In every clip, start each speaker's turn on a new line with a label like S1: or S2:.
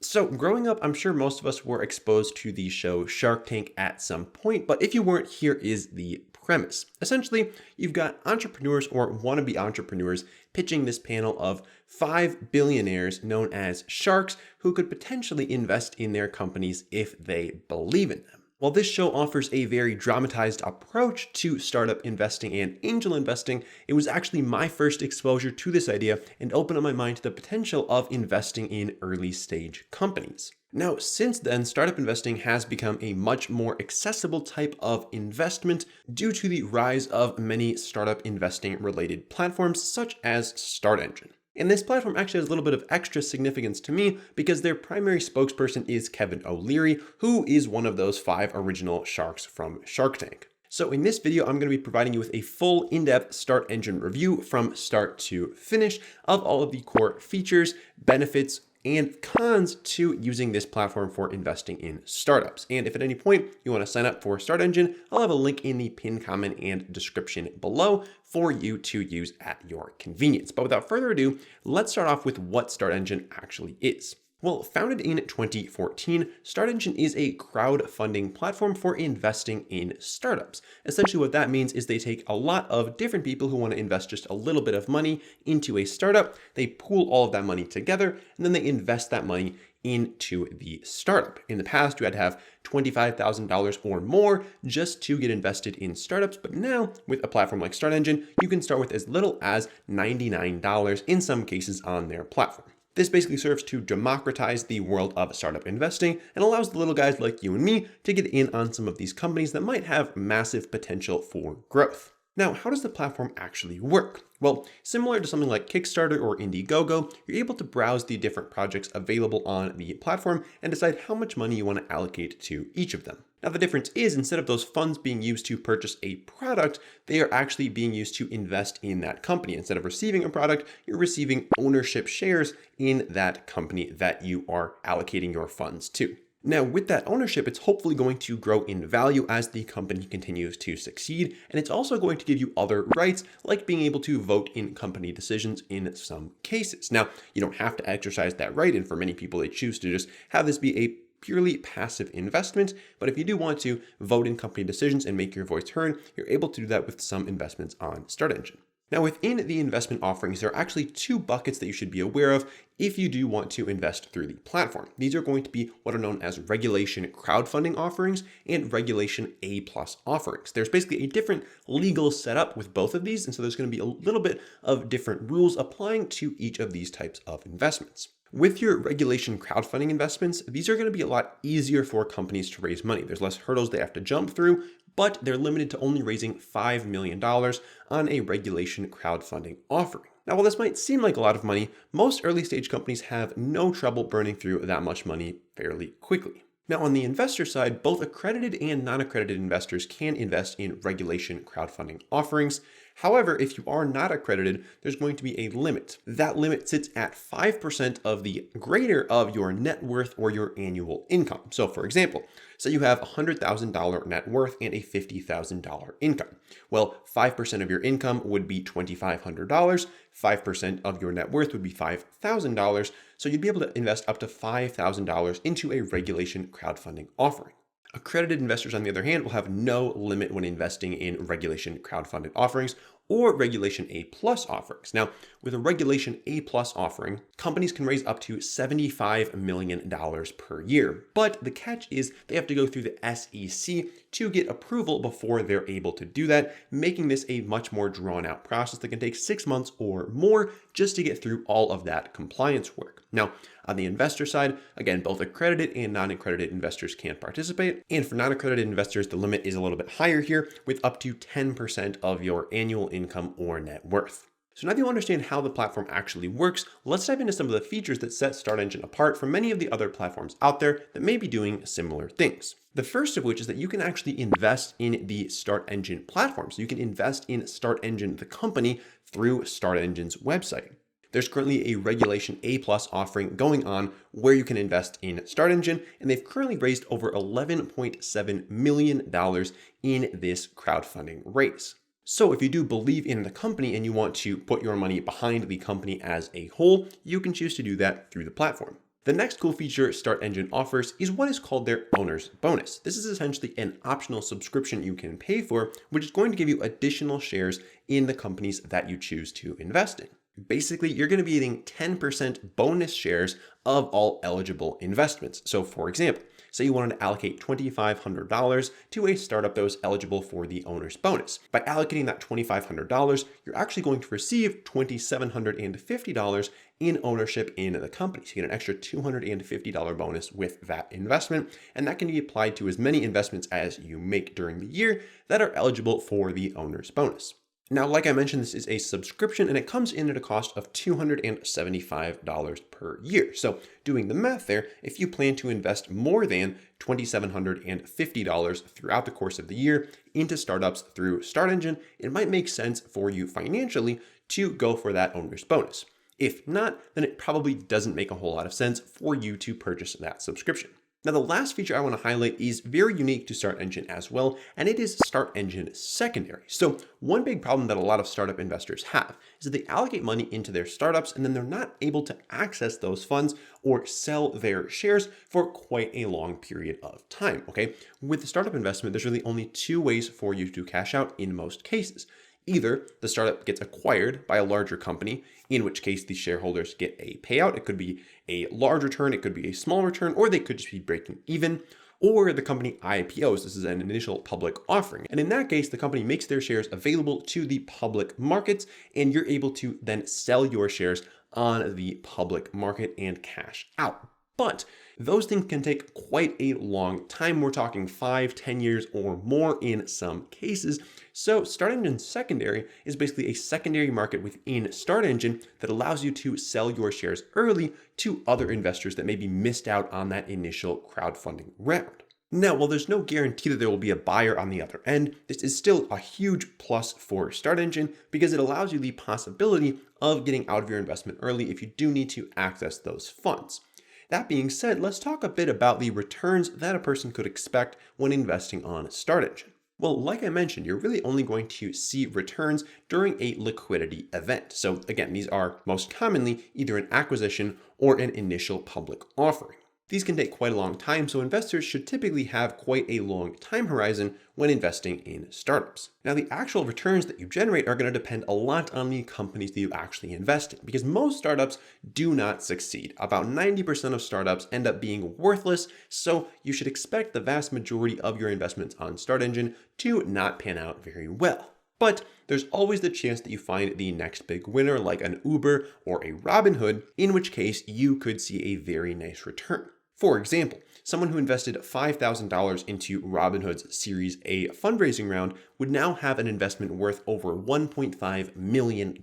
S1: So, growing up, I'm sure most of us were exposed to the show Shark Tank at some point, but if you weren't, here is the premise. Essentially, you've got entrepreneurs or wannabe entrepreneurs pitching this panel of five billionaires known as sharks who could potentially invest in their companies if they believe in them. While this show offers a very dramatized approach to startup investing and angel investing, it was actually my first exposure to this idea and opened up my mind to the potential of investing in early stage companies. Now, since then, startup investing has become a much more accessible type of investment due to the rise of many startup investing related platforms such as StartEngine. And this platform actually has a little bit of extra significance to me because their primary spokesperson is Kevin O'Leary, who is one of those five original sharks from Shark Tank. So in this video, I'm going to be providing you with a full in-depth StartEngine review from start to finish of all of the core features, benefits, and cons to using this platform for investing in startups. And if at any point you want to sign up for StartEngine, I'll have a link in the pinned comment and description below for you to use at your convenience. But without further ado, let's start off with what StartEngine actually is. Well, founded in 2014, StartEngine is a crowdfunding platform for investing in startups. Essentially what that means is they take a lot of different people who want to invest just a little bit of money into a startup, they pool all of that money together, and then they invest that money into the startup. In the past, you had to have $25,000 or more just to get invested in startups, but now with a platform like StartEngine, you can start with as little as $99 in some cases on their platform. This basically serves to democratize the world of startup investing and allows the little guys like you and me to get in on some of these companies that might have massive potential for growth. Now, how does the platform actually work? Well, similar to something like Kickstarter or Indiegogo, you're able to browse the different projects available on the platform and decide how much money you want to allocate to each of them. Now, the difference is instead of those funds being used to purchase a product, they are actually being used to invest in that company. Instead of receiving a product, you're receiving ownership shares in that company that you are allocating your funds to. Now, with that ownership, it's hopefully going to grow in value as the company continues to succeed, and it's also going to give you other rights, like being able to vote in company decisions in some cases. Now, you don't have to exercise that right, and for many people, they choose to just have this be a purely passive investment, but if you do want to vote in company decisions and make your voice heard, you're able to do that with some investments on StartEngine. Now, within the investment offerings, there are actually two buckets that you should be aware of if you do want to invest through the platform. These are going to be what are known as regulation crowdfunding offerings and regulation A+ offerings. There's basically a different legal setup with both of these, and so there's going to be a little bit of different rules applying to each of these types of investments. With your regulation crowdfunding investments, these are going to be a lot easier for companies to raise money. There's less hurdles they have to jump through, but they're limited to only raising $5 million on a regulation crowdfunding offering. Now, while this might seem like a lot of money, most early stage companies have no trouble burning through that much money fairly quickly. Now, on the investor side, both accredited and non-accredited investors can invest in regulation crowdfunding offerings. However, if you are not accredited, there's going to be a limit. That limit sits at 5% of the greater of your net worth or your annual income. So for example, say you have $100,000 net worth and a $50,000 income. Well, 5% of your income would be $2,500. 5% of your net worth would be $5,000. So you'd be able to invest up to $5,000 into a regulation crowdfunding offering. Accredited investors, on the other hand, will have no limit when investing in regulation crowdfunded offerings or regulation A+ offerings. Now, with a regulation A+ offering, companies can raise up to $75 million per year. But the catch is they have to go through the SEC to get approval before they're able to do that, making this a much more drawn out process that can take 6 months or more just to get through all of that compliance work. Now, on the investor side, again, both accredited and non-accredited investors can participate. And for non-accredited investors, the limit is a little bit higher here with up to 10% of your annual income or net worth. So now that you understand how the platform actually works, let's dive into some of the features that set StartEngine apart from many of the other platforms out there that may be doing similar things. The first of which is that you can actually invest in the StartEngine platform. So you can invest in StartEngine, the company, through StartEngine's website. There's currently a regulation A+ offering going on where you can invest in StartEngine, and they've currently raised over $11.7 million in this crowdfunding raise. So if you do believe in the company and you want to put your money behind the company as a whole, you can choose to do that through the platform. The next cool feature StartEngine offers is what is called their owner's bonus. This is essentially an optional subscription you can pay for, which is going to give you additional shares in the companies that you choose to invest in. Basically, you're going to be getting 10% bonus shares of all eligible investments. So for example, say you wanted to allocate $2,500 to a startup that was eligible for the owner's bonus. By allocating that $2,500, you're actually going to receive $2,750 in ownership in the company. So you get an extra $250 bonus with that investment, and that can be applied to as many investments as you make during the year that are eligible for the owner's bonus. Now, like I mentioned, this is a subscription and it comes in at a cost of $275 per year. So doing the math there, if you plan to invest more than $2,750 throughout the course of the year into startups through StartEngine, it might make sense for you financially to go for that owner's bonus. If not, then it probably doesn't make a whole lot of sense for you to purchase that subscription. Now, the last feature I want to highlight is very unique to StartEngine as well, and it is StartEngine Secondary. So one big problem that a lot of startup investors have is that they allocate money into their startups and then they're not able to access those funds or sell their shares for quite a long period of time, okay? With the startup investment, there's really only two ways for you to cash out in most cases. Either the startup gets acquired by a larger company, in which case the shareholders get a payout. It could be a large return, it could be a small return, or they could just be breaking even. Or the company IPOs. This is an initial public offering. And in that case, the company makes their shares available to the public markets, and you're able to then sell your shares on the public market and cash out. But those things can take quite a long time. We're talking 5-10 years or more in some cases. So StartEngine Secondary is basically a secondary market within StartEngine that allows you to sell your shares early to other investors that maybe missed out on that initial crowdfunding round. Now, while there's no guarantee that there will be a buyer on the other end, this is still a huge plus for StartEngine because it allows you the possibility of getting out of your investment early if you do need to access those funds. That being said, let's talk a bit about the returns that a person could expect when investing on StartEngine. Well, like I mentioned, you're really only going to see returns during a liquidity event. So again, these are most commonly either an acquisition or an initial public offering. These can take quite a long time, so investors should typically have quite a long time horizon when investing in startups. Now, the actual returns that you generate are going to depend a lot on the companies that you actually invest in, because most startups do not succeed. About 90% of startups end up being worthless, so you should expect the vast majority of your investments on StartEngine to not pan out very well. But there's always the chance that you find the next big winner like an Uber or a Robinhood, in which case you could see a very nice return. For example, someone who invested $5,000 into Robinhood's Series A fundraising round would now have an investment worth over $1.5 million.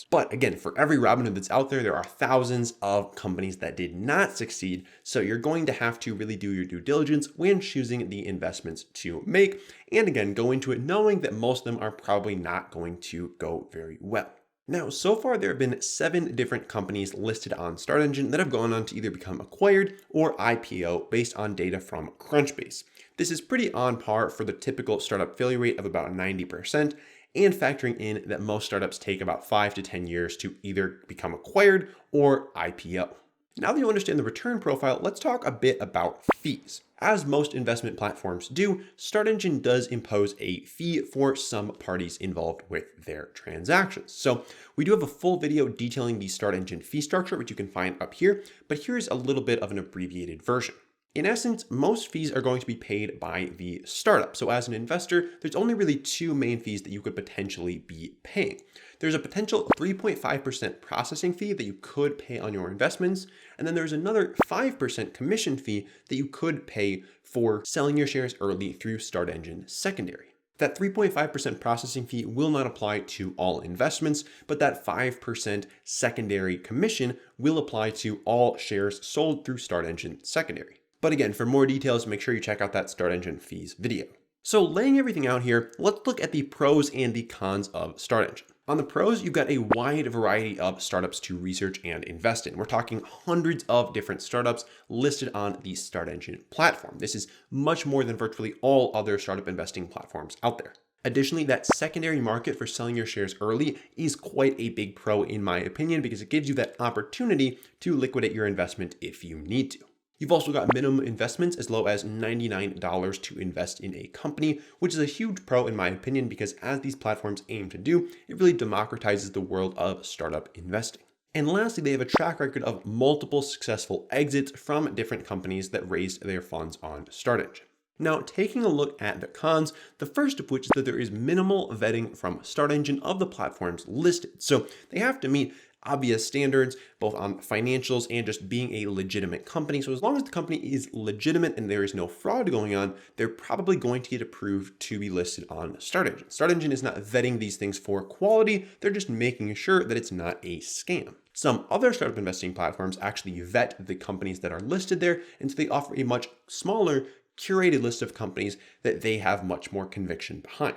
S1: But again, for every Robinhood that's out there, there are thousands of companies that did not succeed. So you're going to have to really do your due diligence when choosing the investments to make. And again, go into it knowing that most of them are probably not going to go very well. Now, so far there have been 7 different companies listed on StartEngine that have gone on to either become acquired or IPO based on data from Crunchbase. This is pretty on par for the typical startup failure rate of about 90%, and factoring in that most startups take about 5 to 10 years to either become acquired or IPO. Now that you understand the return profile, let's talk a bit about fees. As most investment platforms do, StartEngine does impose a fee for some parties involved with their transactions. So we do have a full video detailing the StartEngine fee structure, which you can find up here, but here's a little bit of an abbreviated version. In essence, most fees are going to be paid by the startup. So as an investor, there's only really 2 main fees that you could potentially be paying. There's a potential 3.5% processing fee that you could pay on your investments. And then there's another 5% commission fee that you could pay for selling your shares early through StartEngine Secondary. That 3.5% processing fee will not apply to all investments, but that 5% secondary commission will apply to all shares sold through StartEngine Secondary. But again, for more details, make sure you check out that StartEngine fees video. So laying everything out here, let's look at the pros and the cons of StartEngine. On the pros, you've got a wide variety of startups to research and invest in. We're talking hundreds of different startups listed on the StartEngine platform. This is much more than virtually all other startup investing platforms out there. Additionally, that secondary market for selling your shares early is quite a big pro in my opinion, because it gives you that opportunity to liquidate your investment if you need to. You've also got minimum investments as low as $99 to invest in a company, which is a huge pro in my opinion, because as these platforms aim to do, it really democratizes the world of startup investing. And lastly, they have a track record of multiple successful exits from different companies that raised their funds on StartEngine. Now, taking a look at the cons, the first of which is that there is minimal vetting from StartEngine of the platforms listed. So they have to meet obvious standards, both on financials and just being a legitimate company. So as long as the company is legitimate and there is no fraud going on, they're probably going to get approved to be listed on StartEngine. StartEngine is not vetting these things for quality. They're just making sure that it's not a scam. Some other startup investing platforms actually vet the companies that are listed there, and so they offer a much smaller curated list of companies that they have much more conviction behind.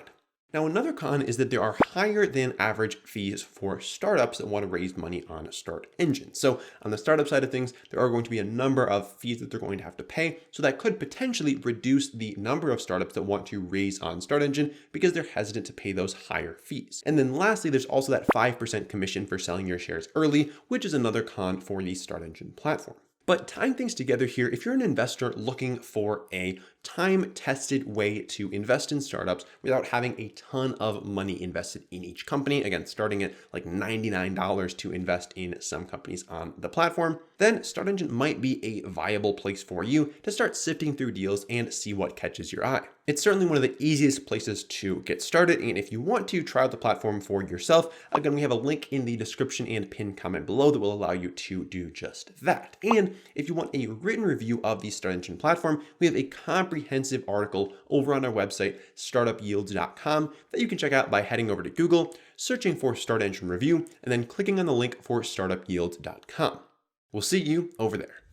S1: Now, another con is that there are higher than average fees for startups that want to raise money on StartEngine. So on the startup side of things, there are going to be a number of fees that they're going to have to pay. So that could potentially reduce the number of startups that want to raise on StartEngine because they're hesitant to pay those higher fees. And then lastly, there's also that 5% commission for selling your shares early, which is another con for the StartEngine platform. But tying things together here, if you're an investor looking for a time-tested way to invest in startups without having a ton of money invested in each company, again, starting at like $99 to invest in some companies on the platform, then StartEngine might be a viable place for you to start sifting through deals and see what catches your eye. It's certainly one of the easiest places to get started, and if you want to try out the platform for yourself, again, we have a link in the description and pinned comment below that will allow you to do just that. And if you want a written review of the StartEngine platform, we have a comprehensive article over on our website, startupyields.com, that you can check out by heading over to Google, searching for StartEngine review, and then clicking on the link for startupyields.com. We'll see you over there.